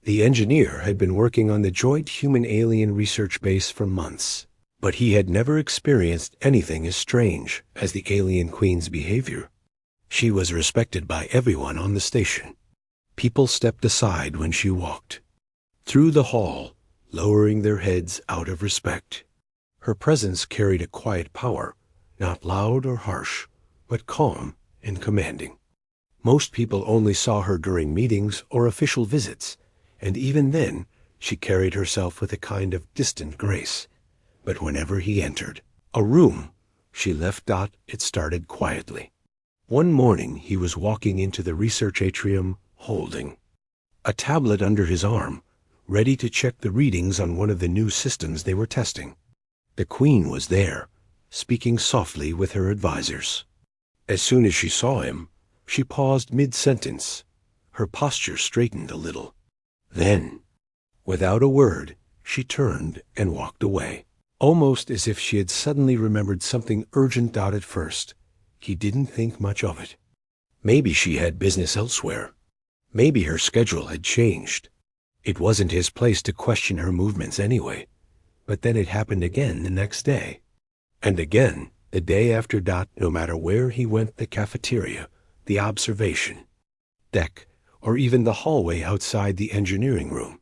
The engineer had been working on the joint human-alien research base for months, but he had never experienced anything as strange as the alien queen's behavior. She was respected by everyone on the station. People stepped aside when she walked through the hall, lowering their heads out of respect. Her presence carried a quiet power, not loud or harsh, but calm and commanding. Most people only saw her during meetings or official visits, and even then she carried herself with a kind of distant grace. But whenever he entered a room, she left it started quietly. One morning he was walking into the research atrium holding a tablet under his arm, ready to check the readings on one of the new systems they were testing. The Queen was there, speaking softly with her advisors. As soon as she saw him, she paused mid-sentence. Her posture straightened a little. Then, without a word, she turned and walked away, almost as if she had suddenly remembered something urgent. At first, he didn't think much of it. Maybe she had business elsewhere. Maybe her schedule had changed. It wasn't his place to question her movements anyway. But then it happened again the next day. And again, the day after. No matter where he went, the cafeteria, the observation deck, or even the hallway outside the engineering room,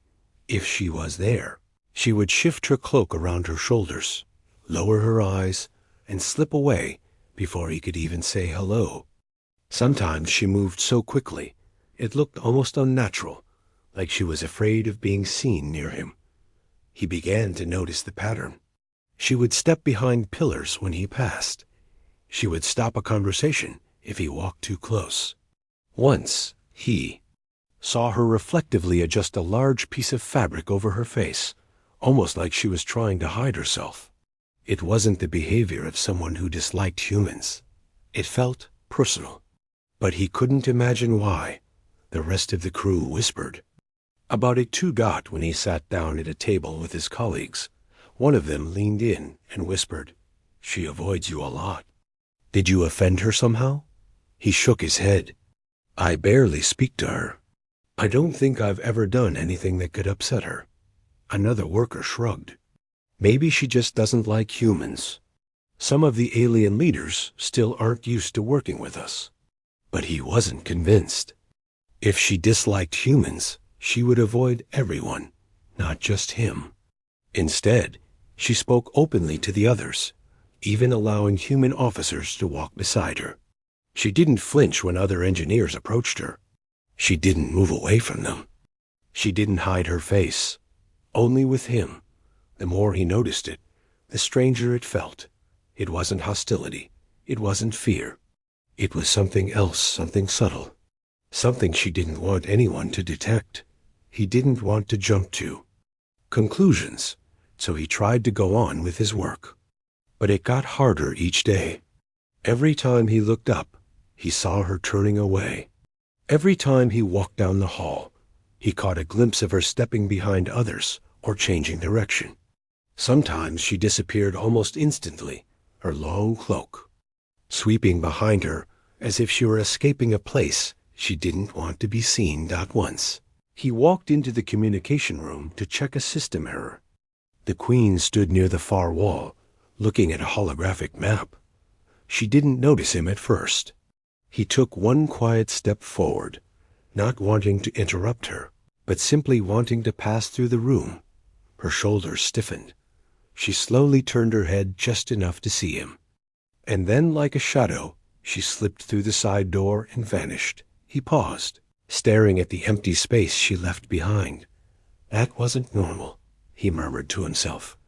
if she was there, she would shift her cloak around her shoulders, lower her eyes, and slip away before he could even say hello. Sometimes she moved so quickly, it looked almost unnatural, like she was afraid of being seen near him. He began to notice the pattern. She would step behind pillars when he passed. She would stop a conversation if he walked too close. Once, he saw her reflectively adjust a large piece of fabric over her face, almost like she was trying to hide herself. It wasn't the behavior of someone who disliked humans. It felt personal. But he couldn't imagine why. The rest of the crew whispered about it too. When he sat down at a table with his colleagues, one of them leaned in and whispered, "She avoids you a lot. Did you offend her somehow?" He shook his head. "I barely speak to her. I don't think I've ever done anything that could upset her." Another worker shrugged. "Maybe she just doesn't like humans. Some of the alien leaders still aren't used to working with us." But he wasn't convinced. If she disliked humans, she would avoid everyone, not just him. Instead, she spoke openly to the others, even allowing human officers to walk beside her. She didn't flinch when other engineers approached her. She didn't move away from them. She didn't hide her face. Only with him, the more he noticed it, the stranger it felt. It wasn't hostility. It wasn't fear. It was something else, something subtle. Something she didn't want anyone to detect. He didn't want to jump to conclusions, so he tried to go on with his work. But it got harder each day. Every time he looked up, he saw her turning away. Every time he walked down the hall, he caught a glimpse of her stepping behind others or changing direction. Sometimes she disappeared almost instantly, her long cloak sweeping behind her as if she were escaping a place she didn't want to be seen. Once, he walked into the communication room to check a system error. The Queen stood near the far wall, looking at a holographic map. She didn't notice him at first. He took one quiet step forward, not wanting to interrupt her, but simply wanting to pass through the room. Her shoulders stiffened. She slowly turned her head just enough to see him. And then, like a shadow, she slipped through the side door and vanished. He paused, staring at the empty space she left behind. That wasn't normal, he murmured to himself.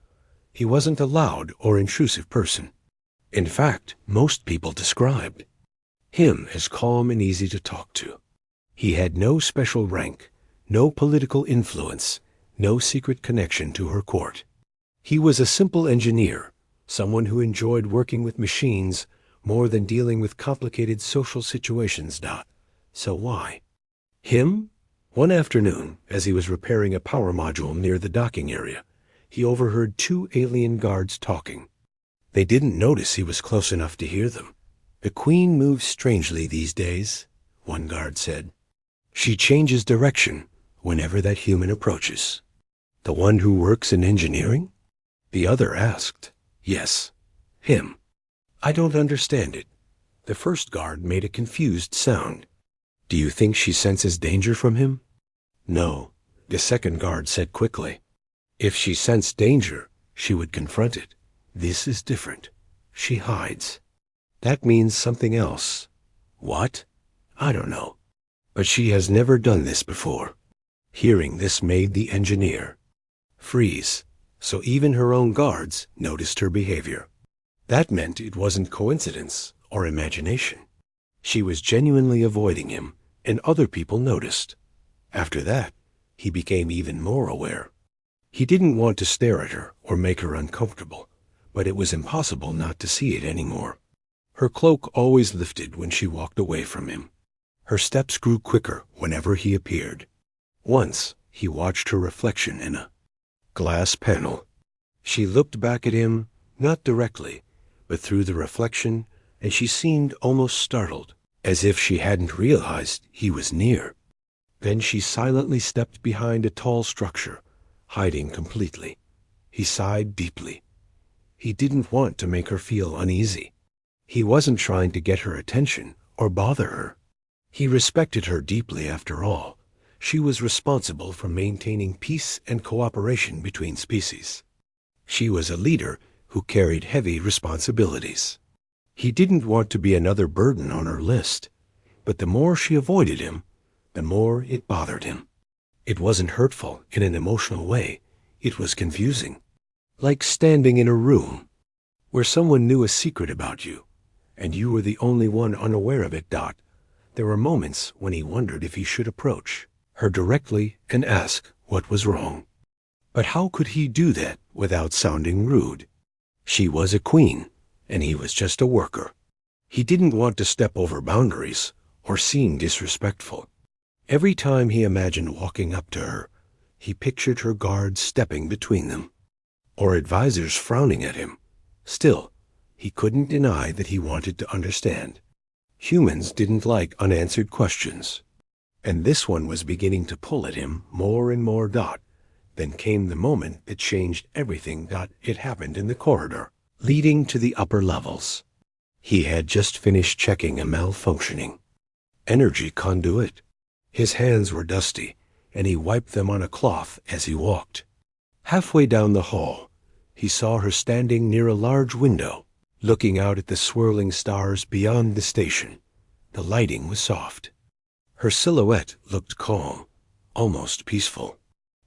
He wasn't a loud or intrusive person. In fact, most people described him as calm and easy to talk to. He had no special rank, no political influence, no secret connection to her court. He was a simple engineer, someone who enjoyed working with machines more than dealing with complicated social situations. So why? Him? One afternoon, as he was repairing a power module near the docking area, he overheard two alien guards talking. They didn't notice he was close enough to hear them. "The Queen moves strangely these days," one guard said. "She changes direction, whenever that human approaches. The one who works in engineering? The other asked. Yes, him. I don't understand it. The first guard made a confused sound. Do you think she senses danger from him? No, the second guard said quickly. If she sensed danger, she would confront it. This is different. She hides. That means something else. What? I don't know. But she has never done this before. Hearing this made the engineer freeze, so even her own guards noticed her behavior. That meant it wasn't coincidence or imagination. She was genuinely avoiding him, and other people noticed. After that, he became even more aware. He didn't want to stare at her or make her uncomfortable, but it was impossible not to see it anymore. Her cloak always lifted when she walked away from him. Her steps grew quicker whenever he appeared. Once, he watched her reflection in a glass panel. She looked back at him, not directly, but through the reflection, and she seemed almost startled, as if she hadn't realized he was near. Then she silently stepped behind a tall structure, hiding completely. He sighed deeply. He didn't want to make her feel uneasy. He wasn't trying to get her attention or bother her. He respected her deeply after all. She was responsible for maintaining peace and cooperation between species. She was a leader who carried heavy responsibilities. He didn't want to be another burden on her list, but the more she avoided him, the more it bothered him. It wasn't hurtful in an emotional way. It was confusing. Like standing in a room where someone knew a secret about you, and you were the only one unaware of it. There were moments when he wondered if he should approach her directly and ask what was wrong. But how could he do that without sounding rude? She was a queen, and he was just a worker. He didn't want to step over boundaries or seem disrespectful. Every time he imagined walking up to her, he pictured her guards stepping between them, or advisors frowning at him. Still, he couldn't deny that he wanted to understand. Humans didn't like unanswered questions, and this one was beginning to pull at him more and more. Then came the moment that changed everything. It happened in the corridor leading to the upper levels. He had just finished checking a malfunctioning energy conduit. His hands were dusty, and he wiped them on a cloth as he walked. Halfway down the hall, he saw her standing near a large window, looking out at the swirling stars beyond the station. The lighting was soft. Her silhouette looked calm, almost peaceful.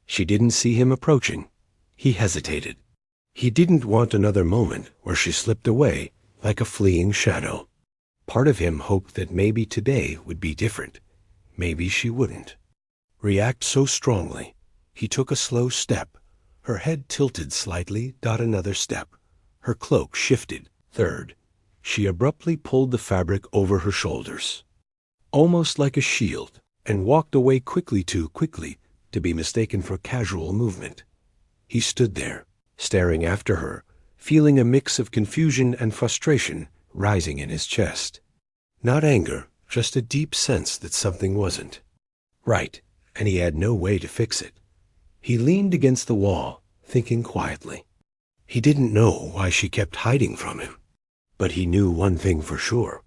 She didn't see him approaching. He hesitated. He didn't want another moment where she slipped away like a fleeing shadow. Part of him hoped that maybe today would be different. Maybe she wouldn't react so strongly. He took a slow step. Her head tilted slightly. Another step. Her cloak shifted. Third, she abruptly pulled the fabric over her shoulders, almost like a shield, and walked away quickly, too quickly to be mistaken for casual movement. He stood there, staring after her, feeling a mix of confusion and frustration rising in his chest. Not anger, just a deep sense that something wasn't right, and he had no way to fix it. He leaned against the wall, thinking quietly. He didn't know why she kept hiding from him, but he knew one thing for sure.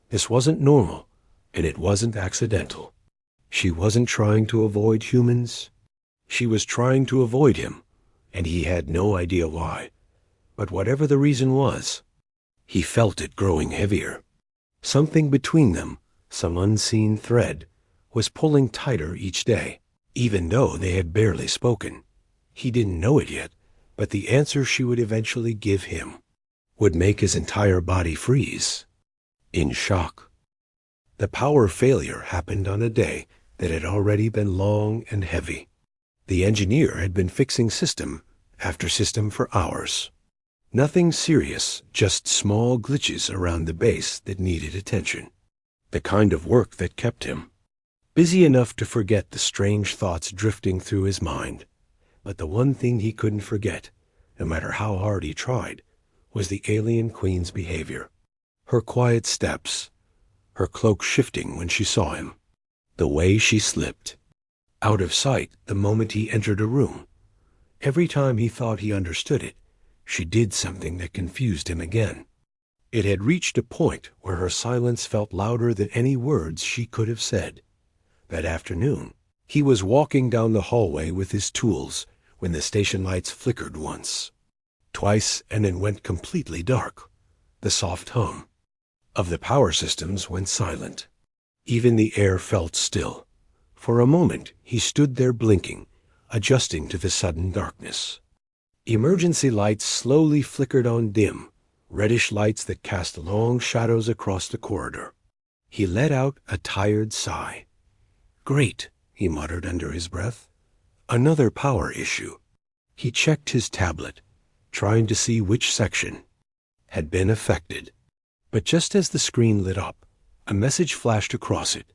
This wasn't normal, and it wasn't accidental. She wasn't trying to avoid humans. She was trying to avoid him, and he had no idea why. But whatever the reason was, he felt it growing heavier. Something between them, some unseen thread, was pulling tighter each day, even though they had barely spoken. He didn't know it yet, but the answer she would eventually give him would make his entire body freeze in shock. The power failure happened on a day that had already been long and heavy. The engineer had been fixing system after system for hours. Nothing serious, just small glitches around the base that needed attention. The kind of work that kept him busy enough to forget the strange thoughts drifting through his mind. But the one thing he couldn't forget, no matter how hard he tried, was the alien queen's behavior. Her quiet steps, her cloak shifting when she saw him, the way she slipped out of sight the moment he entered a room. Every time he thought he understood it, she did something that confused him again. It had reached a point where her silence felt louder than any words she could have said. That afternoon, he was walking down the hallway with his tools when the station lights flickered once, twice, and then went completely dark. The soft hum of the power systems went silent. Even the air felt still. For a moment, he stood there blinking, adjusting to the sudden darkness. Emergency lights slowly flickered on dim, reddish lights that cast long shadows across the corridor. He let out a tired sigh. "Great," he muttered under his breath. "Another power issue." He checked his tablet, trying to see which section had been affected. But just as the screen lit up, a message flashed across it.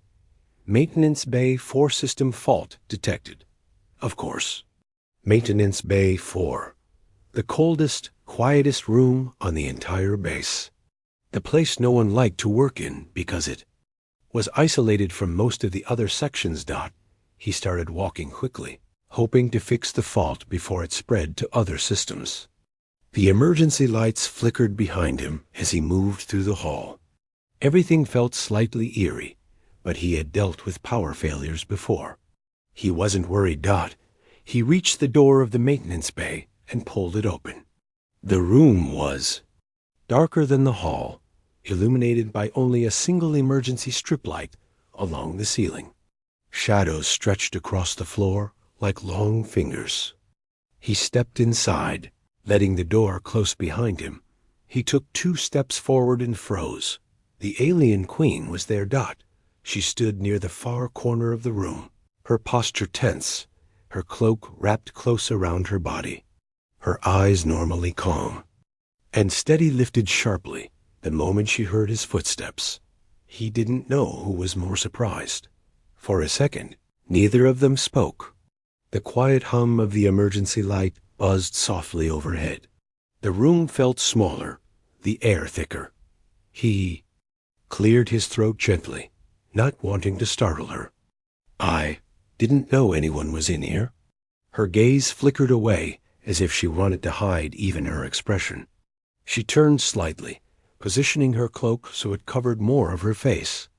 "Maintenance Bay 4 system fault detected." Of course. Maintenance Bay 4. The coldest, quietest room on the entire base. The place no one liked to work in because it was isolated from most of the other sections. He started walking quickly, hoping to fix the fault before it spread to other systems. The emergency lights flickered behind him as he moved through the hall. Everything felt slightly eerie, but he had dealt with power failures before. He wasn't worried. He reached the door of the maintenance bay and pulled it open. The room was darker than the hall, illuminated by only a single emergency strip light along the ceiling. Shadows stretched across the floor like long fingers. He stepped inside, letting the door close behind him. He took 2 steps forward and froze. The alien queen was there. She stood near the far corner of the room, her posture tense, her cloak wrapped close around her body, her eyes normally calm, and steady lifted sharply the moment she heard his footsteps. He didn't know who was more surprised. For a second, neither of them spoke. The quiet hum of the emergency light buzzed softly overhead. The room felt smaller, the air thicker. He cleared his throat gently, not wanting to startle her. "I didn't know anyone was in here." Her gaze flickered away as if she wanted to hide even her expression. She turned slightly, positioning her cloak so it covered more of her face.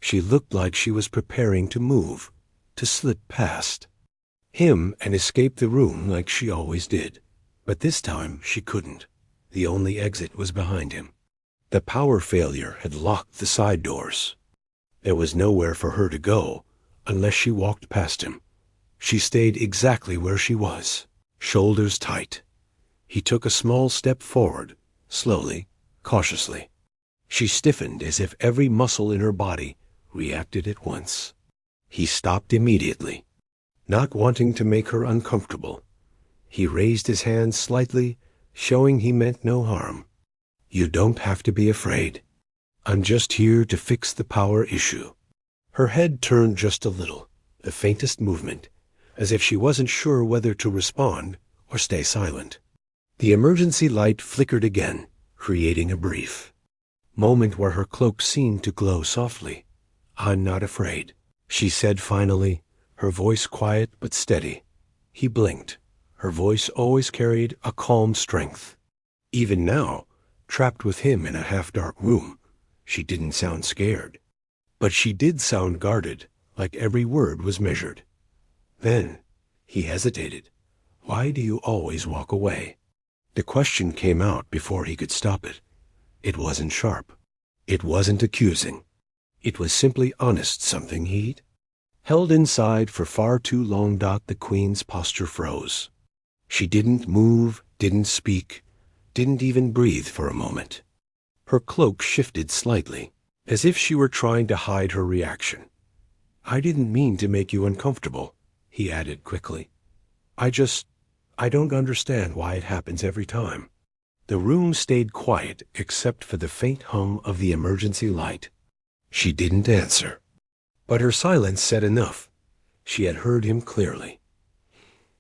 She looked like she was preparing to move, to slip past him and escape the room like she always did. But this time she couldn't. The only exit was behind him. The power failure had locked the side doors. There was nowhere for her to go unless she walked past him. She stayed exactly where she was, shoulders tight. He took a small step forward, slowly, cautiously. She stiffened as if every muscle in her body reacted at once. He stopped immediately, not wanting to make her uncomfortable. He raised his hand slightly, showing he meant no harm. "You don't have to be afraid. I'm just here to fix the power issue." Her head turned just a little, the faintest movement, as if she wasn't sure whether to respond or stay silent. The emergency light flickered again, creating a brief moment where her cloak seemed to glow softly. "I'm not afraid," she said finally, her voice quiet but steady. He blinked. Her voice always carried a calm strength. Even now, trapped with him in a half-dark room, she didn't sound scared. But she did sound guarded, like every word was measured. "Then," he hesitated, "why do you always walk away?" The question came out before he could stop it. It wasn't sharp. It wasn't accusing. It was simply honest, something he'd held inside for far too long. The queen's posture froze. She didn't move, didn't speak, didn't even breathe for a moment. Her cloak shifted slightly, as if she were trying to hide her reaction. "I didn't mean to make you uncomfortable," he added quickly. I don't understand why it happens every time." The room stayed quiet except for the faint hum of the emergency light. She didn't answer, but her silence said enough. She had heard him clearly.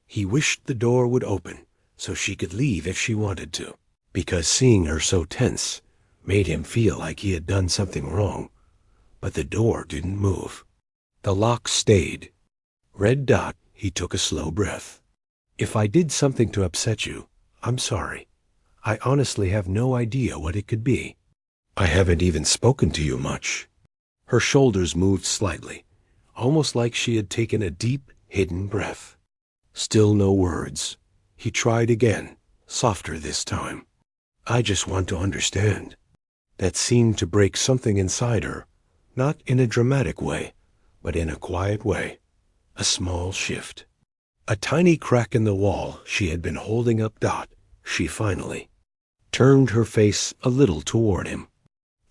He wished the door would open so she could leave if she wanted to, because seeing her so tense made him feel like he had done something wrong. But the door didn't move. The lock stayed, Red Dot, he took a slow breath. If I did something to upset you, I'm sorry. I honestly have no idea what it could be. I haven't even spoken to you much. Her shoulders moved slightly, almost like she had taken a deep, hidden breath. Still no words. He tried again, softer this time. I just want to understand. That seemed to break something inside her, not in a dramatic way, but in a quiet way. A small shift. A tiny crack in the wall she had been holding up Dot. She finally turned her face a little toward him.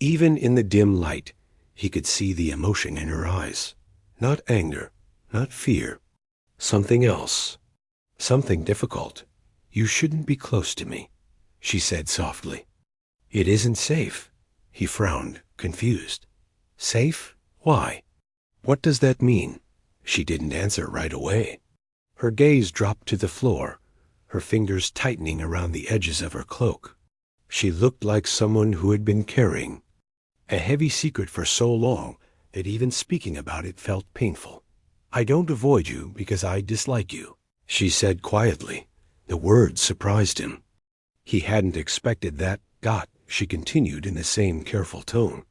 Even in the dim light, he could see the emotion in her eyes. Not anger, not fear. Something else. Something difficult. You shouldn't be close to me, she said softly. It isn't safe. He frowned, confused. Safe? Why? What does that mean? She didn't answer right away. Her gaze dropped to the floor, her fingers tightening around the edges of her cloak. She looked like someone who had been carrying a heavy secret for so long that even speaking about it felt painful. I don't avoid you because I dislike you, she said quietly. The words surprised him. He hadn't expected that. Dot, she continued in the same careful tone.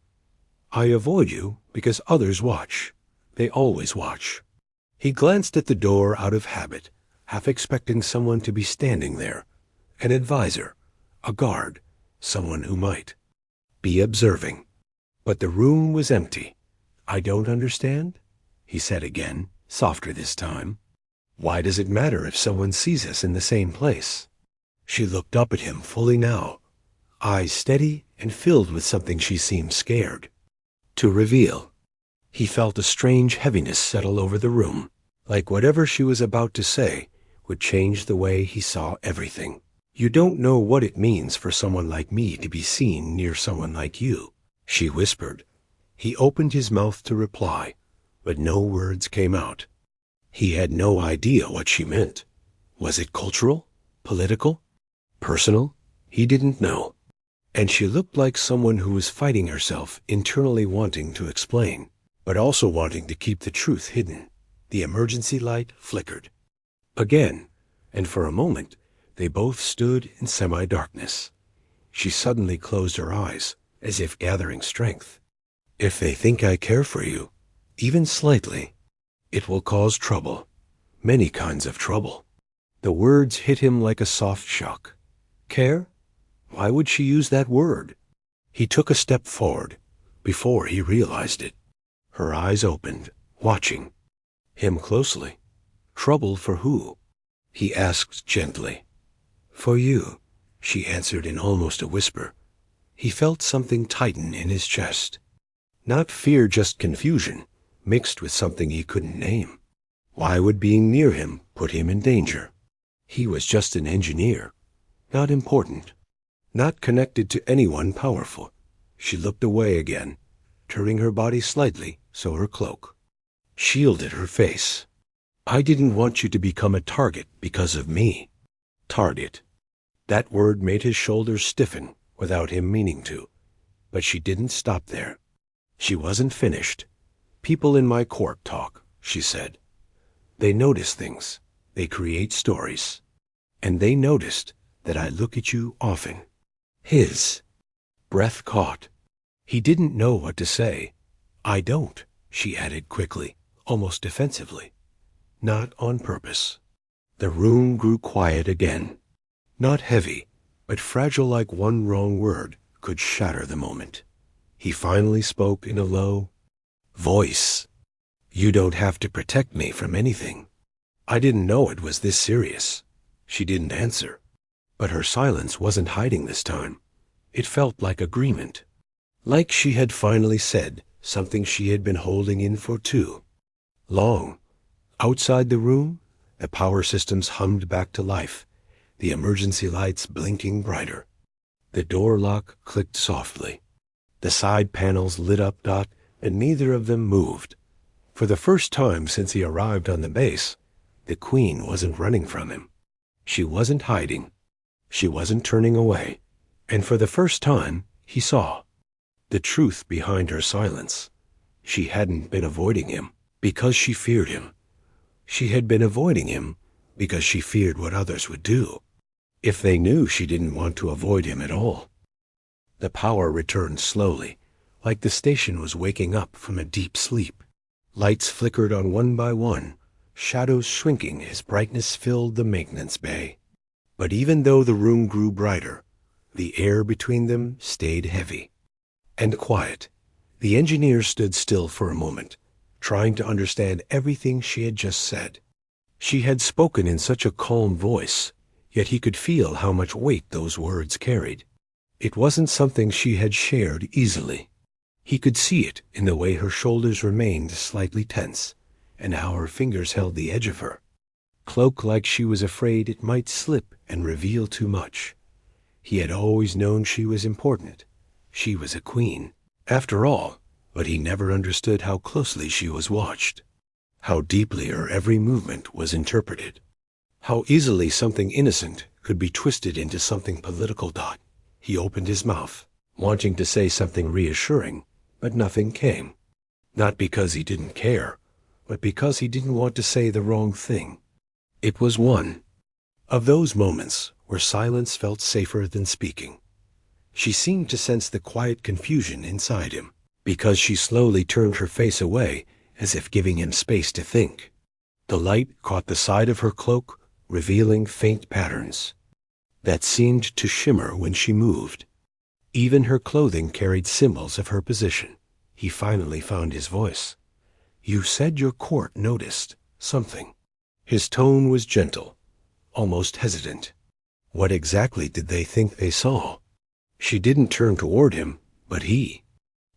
I avoid you because others watch. They always watch. He glanced at the door out of habit, half expecting someone to be standing there. An advisor, a guard, someone who might be observing. But the room was empty. I don't understand, he said again, softer this time. Why does it matter if someone sees us in the same place? She looked up at him fully now, eyes steady and filled with something she seemed scared to reveal. He felt a strange heaviness settle over the room, like whatever she was about to say would change the way he saw everything. You don't know what it means for someone like me to be seen near someone like you, she whispered. He opened his mouth to reply, but no words came out. He had no idea what she meant. Was it cultural? Political? Personal? He didn't know. And she looked like someone who was fighting herself, internally wanting to explain, but also wanting to keep the truth hidden. The emergency light flickered again, and for a moment they both stood in semi-darkness. She suddenly closed her eyes, as if gathering strength. If they think I care for you, even slightly, it will cause trouble. Many kinds of trouble. The words hit him like a soft shock. Care? Why would she use that word? He took a step forward before he realized it. Her eyes opened, watching him closely. Trouble for who? He asked gently. For you, she answered in almost a whisper. He felt something tighten in his chest. Not fear, just confusion, mixed with something he couldn't name. Why would being near him put him in danger? He was just an engineer, not important, not connected to anyone powerful. She looked away again, turning her body slightly so her cloak shielded her face. I didn't want you to become a target because of me. Target. That word made his shoulders stiffen without him meaning to. But she didn't stop there. She wasn't finished. People in my court talk, she said. They notice things. They create stories. And they noticed that I look at you often. His breath caught. He didn't know what to say. I don't, she added quickly, almost defensively. Not on purpose. The room grew quiet again. Not heavy, but fragile, like one wrong word could shatter the moment. He finally spoke in a low voice. You don't have to protect me from anything. I didn't know it was this serious. She didn't answer, but her silence wasn't hiding this time. It felt like agreement. Like she had finally said something she had been holding in for too long. Outside the room, the power systems hummed back to life, the emergency lights blinking brighter. The door lock clicked softly. The side panels lit up. And neither of them moved. For the first time since he arrived on the base, the Queen wasn't running from him. She wasn't hiding. She wasn't turning away. And for the first time, he saw the truth behind her silence. She hadn't been avoiding him because she feared him, She had been avoiding him because she feared what others would do if they knew she didn't want to avoid him at all. The power returned slowly, like the station was waking up from a deep sleep. Lights flickered on one by one, shadows shrinking as brightness filled the maintenance bay. But even though the room grew brighter, the air between them stayed heavy and quiet. The engineer stood still for a moment, trying to understand everything she had just said. She had spoken in such a calm voice, yet he could feel how much weight those words carried. It wasn't something she had shared easily. He could see it in the way her shoulders remained slightly tense, and how her fingers held the edge of her cloak like she was afraid it might slip and reveal too much. He had always known she was important. She was a queen, after all, but he never understood how closely she was watched, how deeply her every movement was interpreted, how easily something innocent could be twisted into something political. He opened his mouth, wanting to say something reassuring, but nothing came. Not because he didn't care, but because he didn't want to say the wrong thing. It was one of those moments where silence felt safer than speaking. She seemed to sense the quiet confusion inside him, because she slowly turned her face away as if giving him space to think. The light caught the side of her cloak, revealing faint patterns that seemed to shimmer when she moved. Even her clothing carried symbols of her position. He finally found his voice. "You said your court noticed something." His tone was gentle, almost hesitant. What exactly did they think they saw? She didn't turn toward him, but he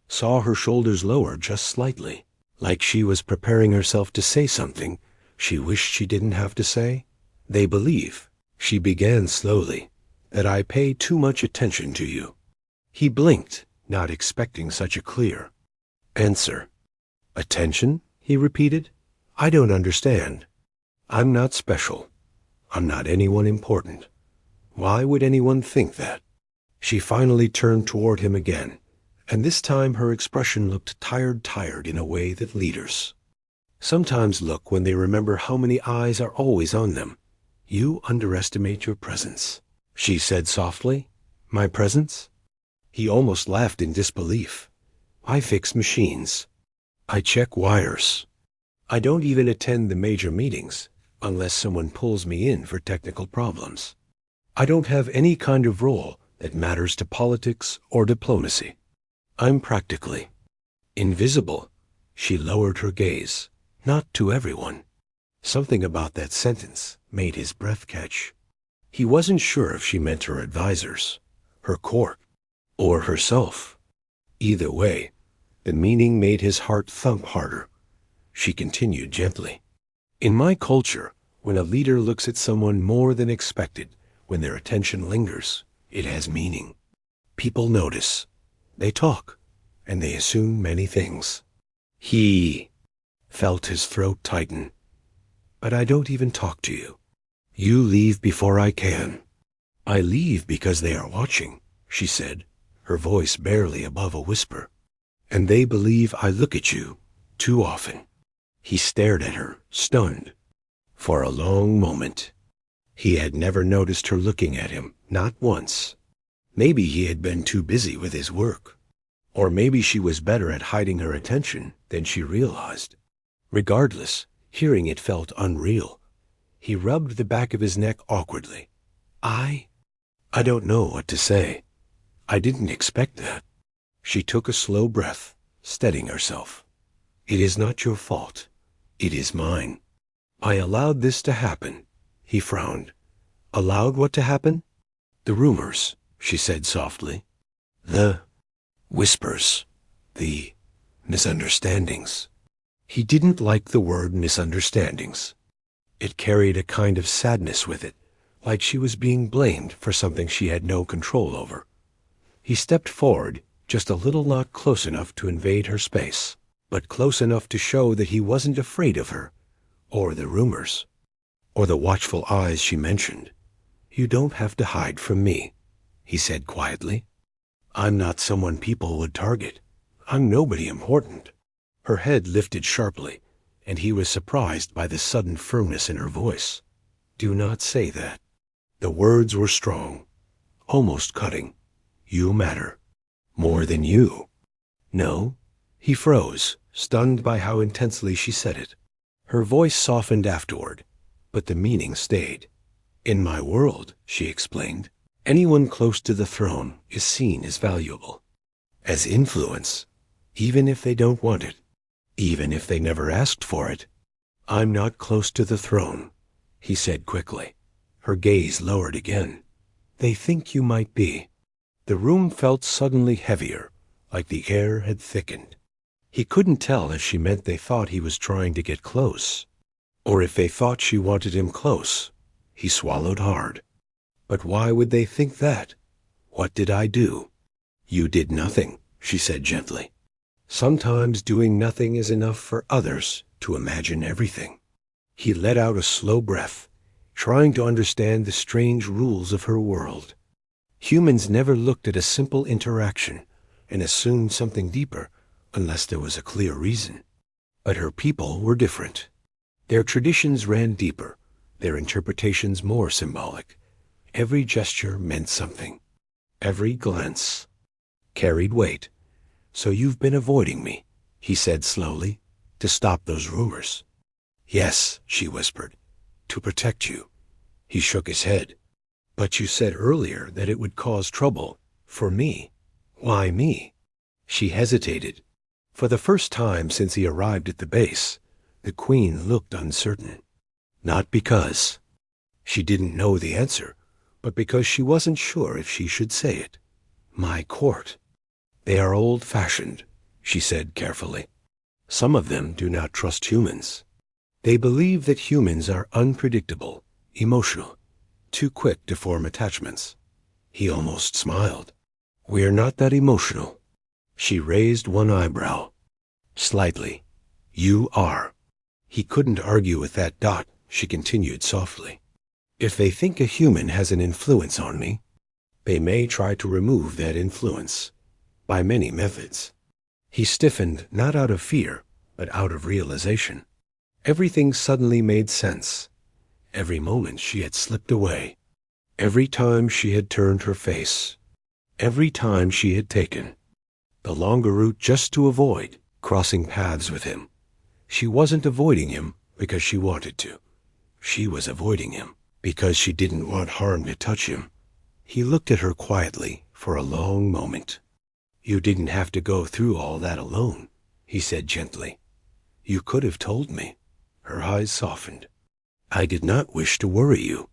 saw her shoulders lower just slightly, like she was preparing herself to say something she wished she didn't have to say. "They believe," she began slowly, "that I pay too much attention to you." He blinked, not expecting such a clear answer. "Attention?" he repeated. "I don't understand. I'm not special. I'm not anyone important. Why would anyone think that?" She finally turned toward him again, and this time her expression looked tired in a way that leaders sometimes look when they remember how many eyes are always on them. "You underestimate your presence," she said softly. "My presence?" He almost laughed in disbelief. "I fix machines. I check wires. I don't even attend the major meetings unless someone pulls me in for technical problems. I don't have any kind of role that matters to politics or diplomacy. I'm practically invisible." She lowered her gaze. "Not to everyone." Something about that sentence made his breath catch. He wasn't sure if she meant her advisors, her court, or herself. Either way, the meaning made his heart thump harder. She continued gently. "In my culture, when a leader looks at someone more than expected, when their attention lingers, it has meaning. People notice, they talk, and they assume many things." He felt his throat tighten. "But I don't even talk to you. You leave before I can." "I leave because they are watching," she said, her voice barely above a whisper. "And they believe I look at you too often." He stared at her, stunned. For a long moment, he had never noticed her looking at him, not once. Maybe he had been too busy with his work. Or maybe she was better at hiding her attention than she realized. Regardless, hearing it felt unreal. He rubbed the back of his neck awkwardly. I don't know what to say. I didn't expect that." She took a slow breath, steadying herself. "It is not your fault. It is mine. I allowed this to happen." He frowned. "Allowed what to happen?" "The rumors," she said softly. "The whispers. The misunderstandings." He didn't like the word misunderstandings. It carried a kind of sadness with it, like she was being blamed for something she had no control over. He stepped forward, just a little, not close enough to invade her space, but close enough to show that he wasn't afraid of her, or the rumors, or the watchful eyes she mentioned. "You don't have to hide from me," he said quietly. "I'm not someone people would target. I'm nobody important." Her head lifted sharply, and he was surprised by the sudden firmness in her voice. "Do not say that." The words were strong, almost cutting. "You matter. More than you." "No?" He froze, stunned by how intensely she said it. Her voice softened afterward, but the meaning stayed. "In my world," she explained, "anyone close to the throne is seen as valuable, as influence, even if they don't want it, even if they never asked for it." "I'm not close to the throne," he said quickly. Her gaze lowered again. "They think you might be." The room felt suddenly heavier, like the air had thickened. He couldn't tell if she meant they thought he was trying to get close, or if they thought she wanted him close. He swallowed hard. "But why would they think that? What did I do?" "You did nothing," she said gently. "Sometimes doing nothing is enough for others to imagine everything." He let out a slow breath, trying to understand the strange rules of her world. Humans never looked at a simple interaction and assumed something deeper unless there was a clear reason. But her people were different. Their traditions ran deeper, their interpretations more symbolic. Every gesture meant something. Every glance carried weight. "So you've been avoiding me," he said slowly, "to stop those rumors." "Yes," she whispered, "to protect you." He shook his head. "But you said earlier that it would cause trouble for me." "Why me?" She hesitated. For the first time since he arrived at the base, the Queen looked uncertain. Not because she didn't know the answer, but because she wasn't sure if she should say it. "My court. They are old-fashioned," she said carefully. "Some of them do not trust humans. They believe that humans are unpredictable, emotional, too quick to form attachments." He almost smiled. "We're not that emotional." She raised one eyebrow. Slightly. "You are." He couldn't argue with that dot. She continued softly. "If they think a human has an influence on me, they may try to remove that influence by many methods." He stiffened, not out of fear, but out of realization. Everything suddenly made sense. Every moment she had slipped away. Every time she had turned her face. Every time she had taken the longer route just to avoid crossing paths with him. She wasn't avoiding him because she wanted to. She was avoiding him because she didn't want harm to touch him. He looked at her quietly for a long moment. "You didn't have to go through all that alone," he said gently. "You could have told me." Her eyes softened. "I did not wish to worry you."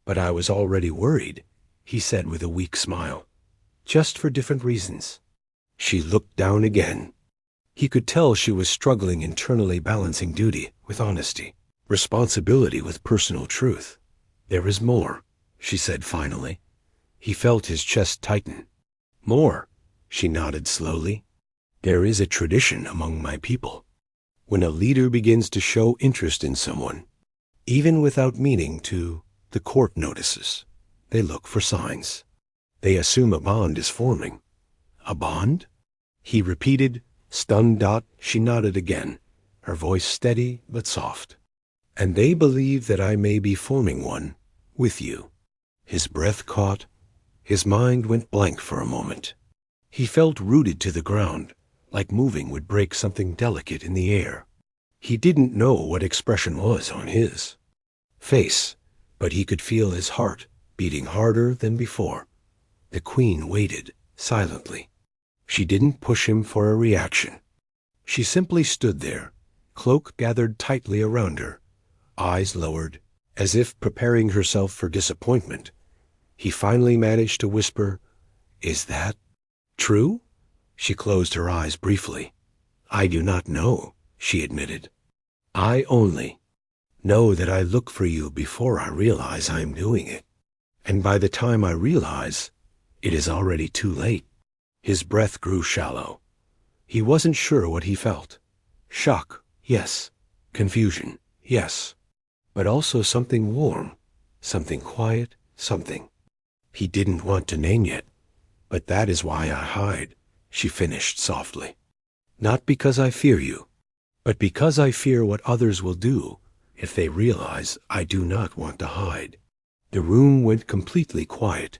"But I was already worried," he said with a weak smile. "Just for different reasons." She looked down again. He could tell she was struggling internally, balancing duty with honesty, responsibility with personal truth. "There is more," she said finally. He felt his chest tighten. "More," she nodded slowly. "There is a tradition among my people. When a leader begins to show interest in someone, even without meaning to, the court notices. They look for signs. They assume a bond is forming." "A bond?" he repeated, stunned. She nodded again, her voice steady but soft. "And they believe that I may be forming one with you." His breath caught. His mind went blank for a moment. He felt rooted to the ground, like moving would break something delicate in the air. He didn't know what expression was on his face, but he could feel his heart beating harder than before. The Queen waited silently. She didn't push him for a reaction. She simply stood there, cloak gathered tightly around her, eyes lowered, as if preparing herself for disappointment. He finally managed to whisper, "Is that true?" She closed her eyes briefly. "I do not know," she admitted. "I only know that I look for you before I realize I am doing it. And by the time I realize, it is already too late." His breath grew shallow. He wasn't sure what he felt. Shock, yes. Confusion, yes. But also something warm, something quiet, something he didn't want to name yet. "But that is why I hide," she finished softly. "Not because I fear you, but because I fear what others will do if they realize I do not want to hide." The room went completely quiet.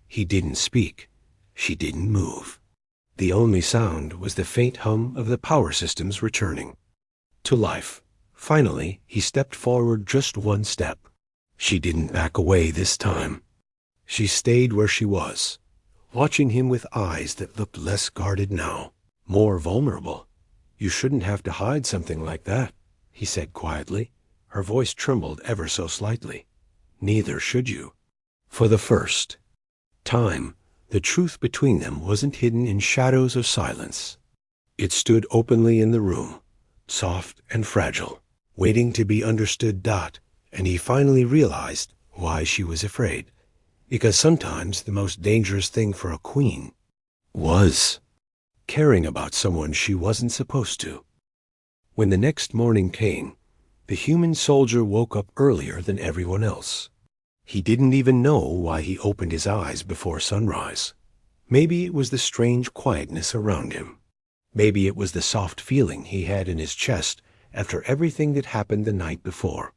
He didn't speak. She didn't move. The only sound was the faint hum of the power systems returning to life. Finally, he stepped forward just one step. She didn't back away this time. She stayed where she was, watching him with eyes that looked less guarded now, more vulnerable. "You shouldn't have to hide something like that," he said quietly. Her voice trembled ever so slightly. "Neither should you." For the first time, the truth between them wasn't hidden in shadows of silence. It stood openly in the room, soft and fragile, waiting to be understood. And he finally realized why she was afraid. Because sometimes the most dangerous thing for a queen was caring about someone she wasn't supposed to. When the next morning came, the human soldier woke up earlier than everyone else. He didn't even know why he opened his eyes before sunrise. Maybe it was the strange quietness around him. Maybe it was the soft feeling he had in his chest after everything that happened the night before.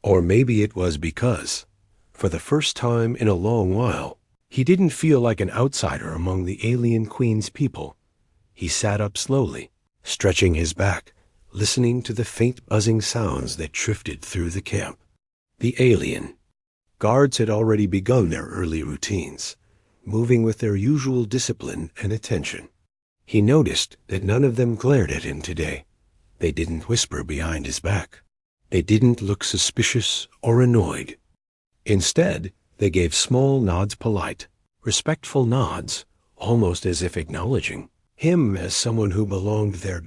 Or maybe it was because, for the first time in a long while, he didn't feel like an outsider among the alien queen's people. He sat up slowly, stretching his back, listening to the faint buzzing sounds that drifted through the camp. The alien guards had already begun their early routines, moving with their usual discipline and attention. He noticed that none of them glared at him today. They didn't whisper behind his back. They didn't look suspicious or annoyed. Instead, they gave small nods, polite, respectful nods, almost as if acknowledging him as someone who belonged there.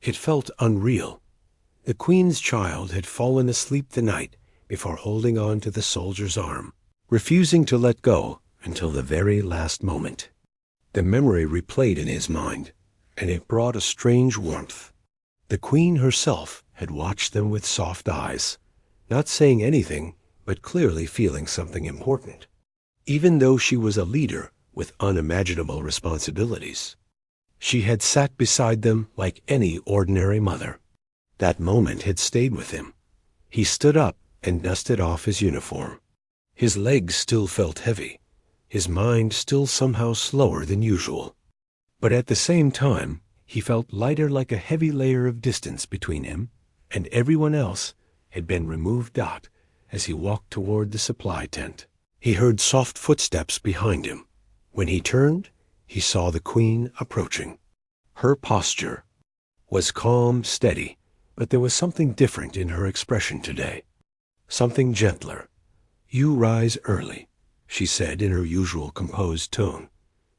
It felt unreal. The queen's child had fallen asleep the night before holding on to the soldier's arm, refusing to let go until the very last moment. The memory replayed in his mind, and it brought a strange warmth. The queen herself had watched them with soft eyes, not saying anything, but clearly feeling something important, even though she was a leader with unimaginable responsibilities. She had sat beside them like any ordinary mother. That moment had stayed with him. He stood up and dusted off his uniform. His legs still felt heavy, his mind still somehow slower than usual. But at the same time, he felt lighter, like a heavy layer of distance between him and everyone else had been removed. As he walked toward the supply tent, he heard soft footsteps behind him. When he turned, he saw the queen approaching. Her posture was calm, steady, but there was something different in her expression today. Something gentler. "You rise early," she said in her usual composed tone.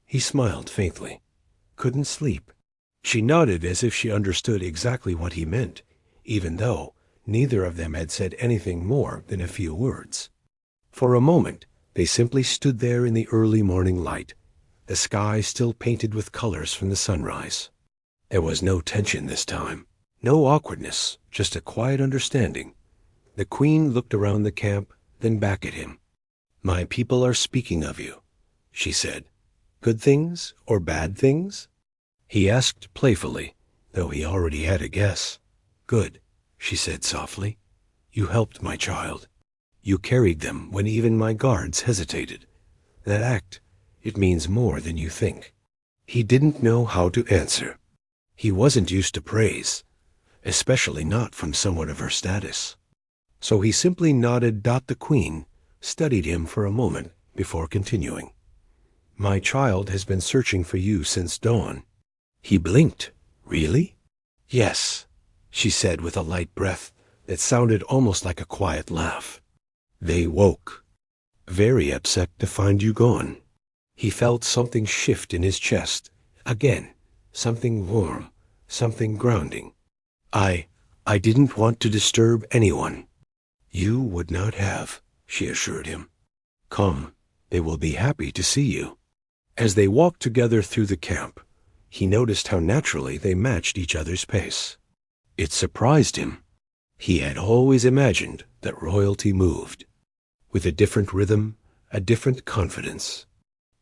He smiled faintly. "Couldn't sleep." She nodded as if she understood exactly what he meant, even though neither of them had said anything more than a few words. For a moment, they simply stood there in the early morning light, the sky still painted with colors from the sunrise. There was no tension this time, no awkwardness, just a quiet understanding. The queen looked around the camp, then back at him. "My people are speaking of you," she said. "Good things or bad things?" He asked playfully, though he already had a guess. "Good," she said softly. "You helped my child. You carried them when even my guards hesitated. That act, it means more than you think." He didn't know how to answer. He wasn't used to praise, especially not from someone of her status. So he simply nodded. The queen studied him for a moment before continuing. "My child has been searching for you since dawn." He blinked. "Really?" "Yes," she said with a light breath that sounded almost like a quiet laugh. "They woke, very upset to find you gone." He felt something shift in his chest. Again, something warm, something grounding. I didn't want to disturb anyone." "You would not have," she assured him. "Come, they will be happy to see you." As they walked together through the camp, he noticed how naturally they matched each other's pace. It surprised him. He had always imagined that royalty moved with a different rhythm, a different confidence.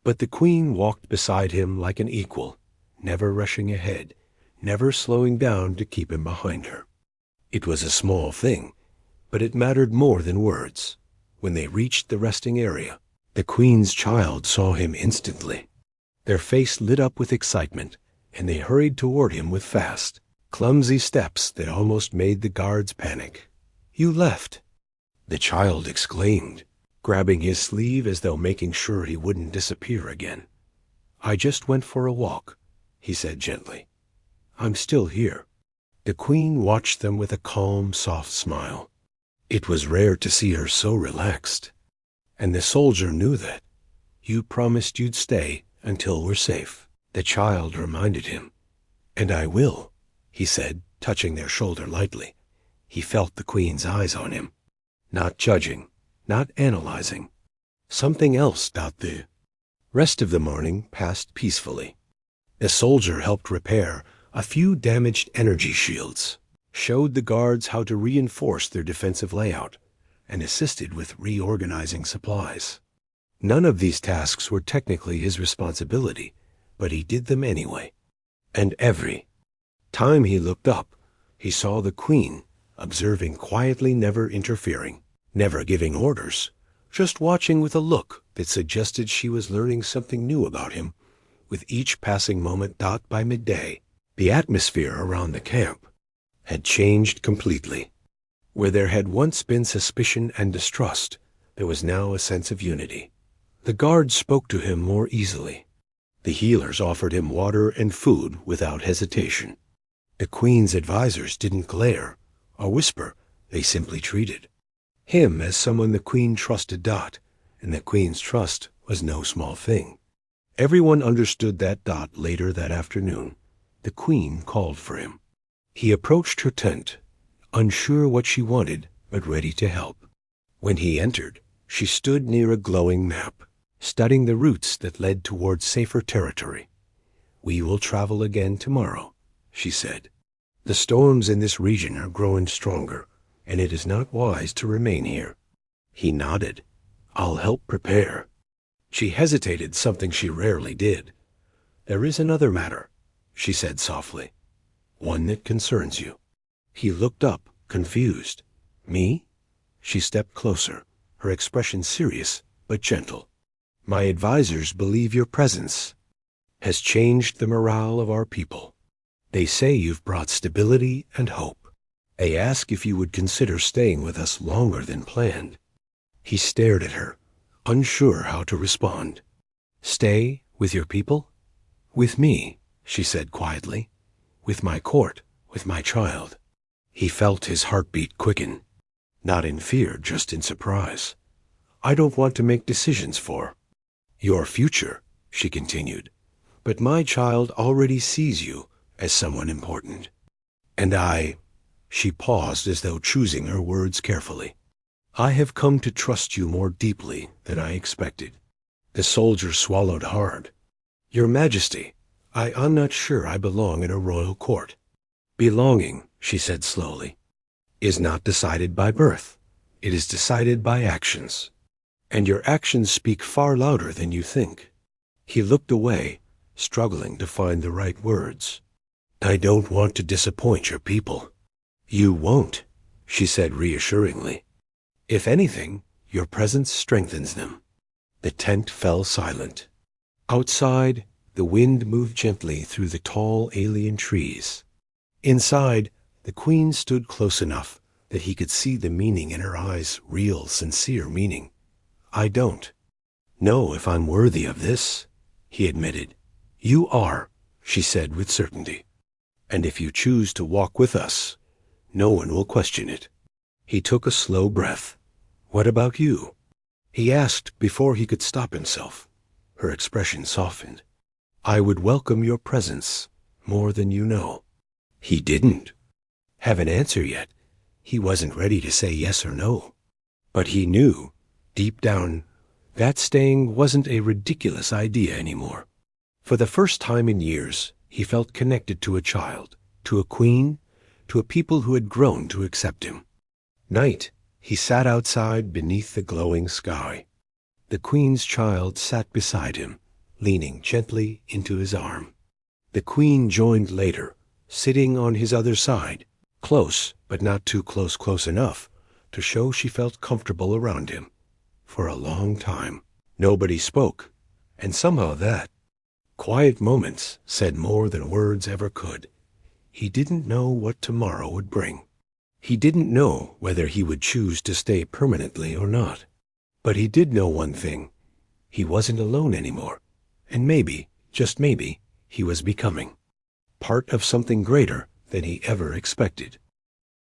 But the queen walked beside him like an equal, never rushing ahead, never slowing down to keep him behind her. It was a small thing, but it mattered more than words. When they reached the resting area, the Queen's child saw him instantly. Their face lit up with excitement, and they hurried toward him with fast, clumsy steps that almost made the guards panic. "You left!" the child exclaimed, grabbing his sleeve as though making sure he wouldn't disappear again. "I just went for a walk," he said gently. "I'm still here." The Queen watched them with a calm, soft smile. It was rare to see her so relaxed. And the soldier knew that. "You promised you'd stay until we're safe," the child reminded him. "And I will," he said, touching their shoulder lightly. He felt the Queen's eyes on him. Not judging, not analyzing. Something else. The rest of the morning passed peacefully. The soldier helped repair a few damaged energy shields, showed the guards how to reinforce their defensive layout, and assisted with reorganizing supplies. None of these tasks were technically his responsibility, but he did them anyway. And every time he looked up, he saw the Queen, observing quietly, never interfering, never giving orders, just watching with a look that suggested she was learning something new about him with each passing moment. By midday, the atmosphere around the camp had changed completely. Where there had once been suspicion and distrust, there was now a sense of unity. The guards spoke to him more easily. The healers offered him water and food without hesitation. The Queen's advisors didn't glare or whisper, they simply treated him as someone the Queen trusted. And the Queen's trust was no small thing. Everyone understood that. Later that afternoon, the Queen called for him. He approached her tent, unsure what she wanted, but ready to help. When he entered, she stood near a glowing map, studying the routes that led towards safer territory. "We will travel again tomorrow," she said. "The storms in this region are growing stronger, and it is not wise to remain here." He nodded. "I'll help prepare." She hesitated, something she rarely did. "There is another matter," she said softly. "One that concerns you." He looked up, confused. "Me?" She stepped closer, her expression serious but gentle. "My advisors believe your presence has changed the morale of our people. They say you've brought stability and hope. They ask if you would consider staying with us longer than planned." He stared at her, unsure how to respond. "Stay with your people?" "With me," she said quietly. "With my court, with my child." He felt his heartbeat quicken. Not in fear, just in surprise. "I don't want to make decisions for your future," she continued. "But my child already sees you as someone important. And she paused as though choosing her words carefully. "I have come to trust you more deeply than I expected." The soldier swallowed hard. "Your Majesty, I'm not sure I belong in a royal court." "Belonging," she said slowly, "is not decided by birth. It is decided by actions. And your actions speak far louder than you think." He looked away, struggling to find the right words. "I don't want to disappoint your people." "You won't," she said reassuringly. "If anything, your presence strengthens them." The tent fell silent. Outside, the wind moved gently through the tall alien trees. Inside, the Queen stood close enough that he could see the meaning in her eyes, real, sincere meaning. "I don't know if I'm worthy of this," he admitted. "You are," she said with certainty. "And if you choose to walk with us, no one will question it." He took a slow breath. "What about you?" he asked before he could stop himself. Her expression softened. "I would welcome your presence more than you know." He didn't have an answer yet. He wasn't ready to say yes or no. But he knew, deep down, that staying wasn't a ridiculous idea anymore. For the first time in years, he felt connected to a child, to a queen, to a people who had grown to accept him. Night, he sat outside beneath the glowing sky. The Queen's child sat beside him, leaning gently into his arm. The Queen joined later, sitting on his other side, close, but not too close enough to show she felt comfortable around him. For a long time, nobody spoke, and somehow that quiet moments said more than words ever could. He didn't know what tomorrow would bring. He didn't know whether he would choose to stay permanently or not. But he did know one thing. He wasn't alone anymore. And maybe, just maybe, he was becoming part of something greater than he ever expected.